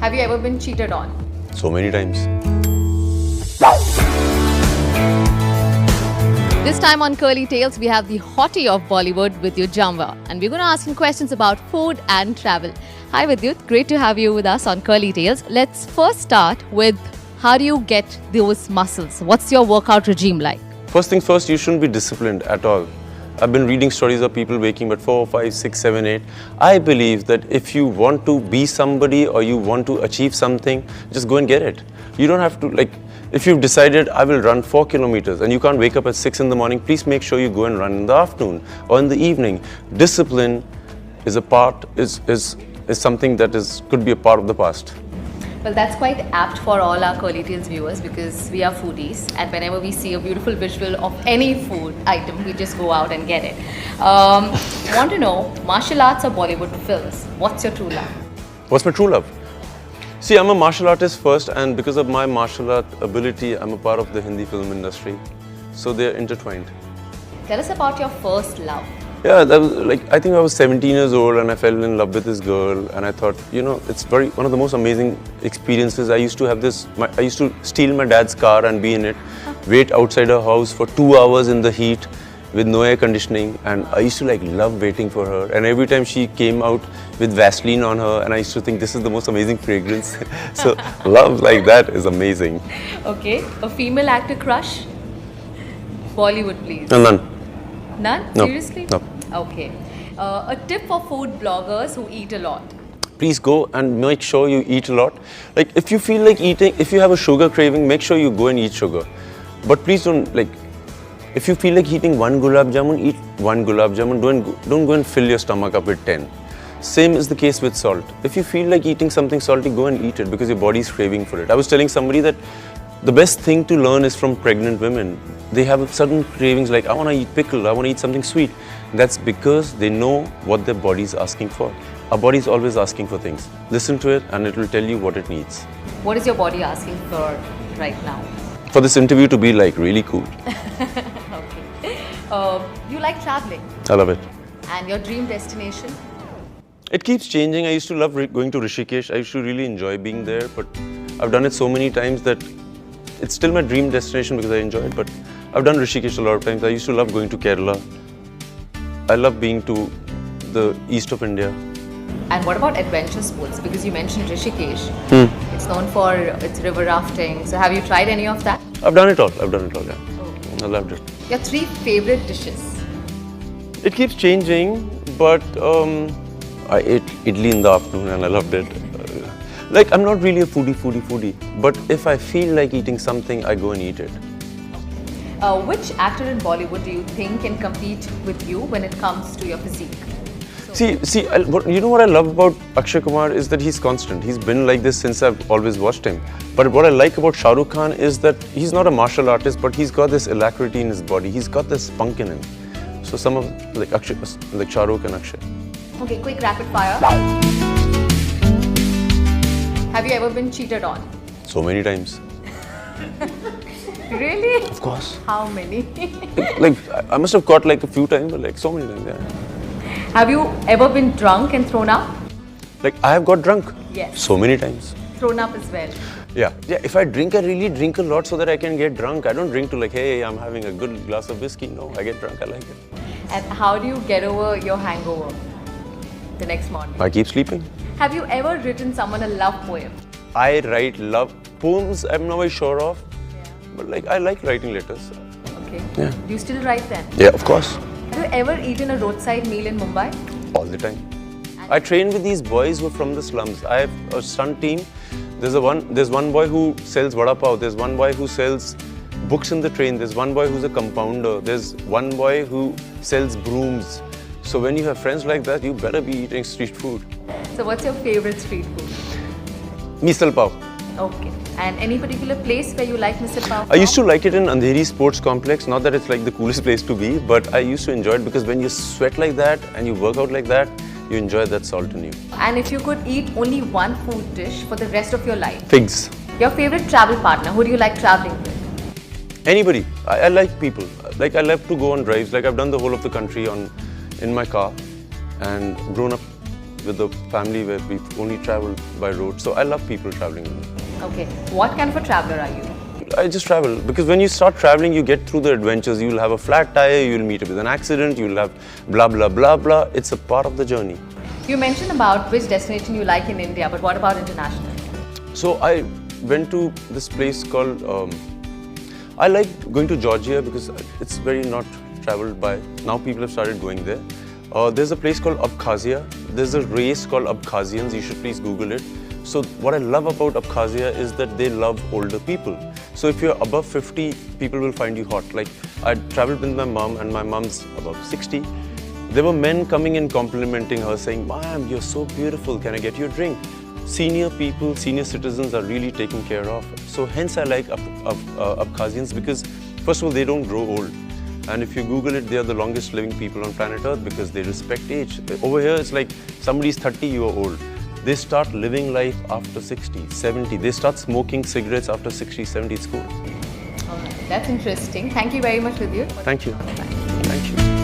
Have you ever been cheated on? So many times. This time on Curly Tales, we have the hottie of Bollywood, Vidyut Jamwal. And we're going to ask him questions about food and travel. Hi Vidyut, great to have you with us on Curly Tales. Let's first start with how do you get those muscles? What's your workout regime like? First things first, you shouldn't be disciplined at all. I've been reading stories of people waking at 4, 5, 6, 7, 8. I believe that if you want to be somebody or you want to achieve something, just go and get it. You don't have to, if you've decided I will run 4 kilometers and you can't wake up at 6 in the morning, please make sure you go and run in the afternoon or in the evening. Discipline is something that could be a part of the past. Well, that's quite apt for all our Curly Tales viewers because we are foodies, and whenever we see a beautiful visual of any food item, we just go out and get it. Want to know, martial arts or Bollywood films? What's your true love? What's my true love? See, I'm a martial artist first, and because of my martial art ability, I'm a part of the Hindi film industry. So they're intertwined. Tell us about your first love. Yeah, that was I think I was 17 years old and I fell in love with this girl, and I thought, it's one of the most amazing experiences. I used to steal my dad's car and be in it, wait outside her house for 2 hours in the heat with no air conditioning, and I used to love waiting for her. And every time she came out with Vaseline on her, and I used to think this is the most amazing fragrance. So love like that is amazing. Okay, a female actor crush? Bollywood, please. None. None? No. Seriously? No. Okay. A tip for food bloggers who eat a lot. Please go and make sure you eat a lot. If you feel like eating, if you have a sugar craving, make sure you go and eat sugar. But please don't if you feel like eating one gulab jamun, eat one gulab jamun. Don't go and fill your stomach up with 10. Same is the case with salt. If you feel like eating something salty, go and eat it because your body is craving for it. I was telling somebody that the best thing to learn is from pregnant women. They have sudden cravings I want to eat pickle, I want to eat something sweet. That's because they know what their body is asking for. Our body is always asking for things. Listen to it and it will tell you what it needs. What is your body asking for right now? For this interview to be really cool. Okay. You like traveling? I love it. And your dream destination? It keeps changing. I used to love going to Rishikesh. I used to really enjoy being there, but I've done it so many times that it's still my dream destination because I enjoy it, but I've done Rishikesh a lot of times. I used to love going to Kerala. I love being to the east of India. And what about adventure sports? Because you mentioned Rishikesh. It's known for its river rafting. So have you tried any of that? I've done it all, yeah. Okay. I loved it. Your 3 favorite dishes? It keeps changing, but I ate idli in the afternoon and I loved it. I'm not really a foodie, but if I feel like eating something, I go and eat it. Which actor in Bollywood do you think can compete with you when it comes to your physique? What I love about Akshay Kumar is that he's constant. He's been like this since I've always watched him. But what I like about Shah Rukh Khan is that he's not a martial artist, but he's got this alacrity in his body. He's got this spunk in him. So some of Shah Rukh and Akshay. Okay, quick rapid fire. Have you ever been cheated on? So many times. Really? Of course. How many? I must have caught a few times, but so many times, yeah. Have you ever been drunk and thrown up? I have got drunk. Yes. So many times. Thrown up as well. Yeah. If I drink, I really drink a lot so that I can get drunk. I don't drink to hey, I'm having a good glass of whiskey. No, I get drunk. I like it. And how do you get over your hangover the next morning? I keep sleeping. Have you ever written someone a love poem? I write love poems. I'm not very sure of, Yeah. but I like writing letters. Okay. Yeah. Do you still write them? Yeah, of course. Have you ever eaten a roadside meal in Mumbai? All the time. I train with these boys who are from the slums. I have a stunt team. There's one boy who sells vada pav. There's one boy who sells books in the train. There's one boy who's a compounder. There's one boy who sells brooms. So when you have friends like that, you better be eating street food. So what's your favorite street food? Misal pav. Okay. And any particular place where you like misal pav? I used to like it in Andheri Sports Complex. Not that it's the coolest place to be, but I used to enjoy it because when you sweat like that and you work out like that, you enjoy that salt in you. And if you could eat only one food dish for the rest of your life? Figs. Your favorite travel partner, who do you like traveling with? Anybody. I like people. I love to go on drives. I've done the whole of the country in my car and grown up with the family where we only travel by road. So I love people traveling with me. Okay. What kind of a traveler are you? I just travel because when you start traveling, you get through the adventures. You'll have a flat tire, you'll meet with an accident, you'll have blah blah blah blah. It's a part of the journey. You mentioned about which destination you like in India, but what about international? So I went to this place called. I like going to Georgia because it's very not traveled by. Now people have started going there. There's a place called Abkhazia. There's a race called Abkhazians. You should please Google it. So what I love about Abkhazia is that they love older people. So if you're above 50, people will find you hot. Like I traveled with my mom and my mom's about 60. There were men coming in complimenting her saying, "Ma'am, you're so beautiful. Can I get you a drink?" Senior people, senior citizens are really taken care of. So hence I like Abkhazians because first of all, they don't grow old. And if you Google it, they are the longest living people on planet Earth because they respect age. Over here, it's like somebody's 30, you are old. They start living life after 60, 70. They start smoking cigarettes after 60, 70. It's cool. All right. That's interesting. Thank you very much, Vidyut. Thank you. Thank you.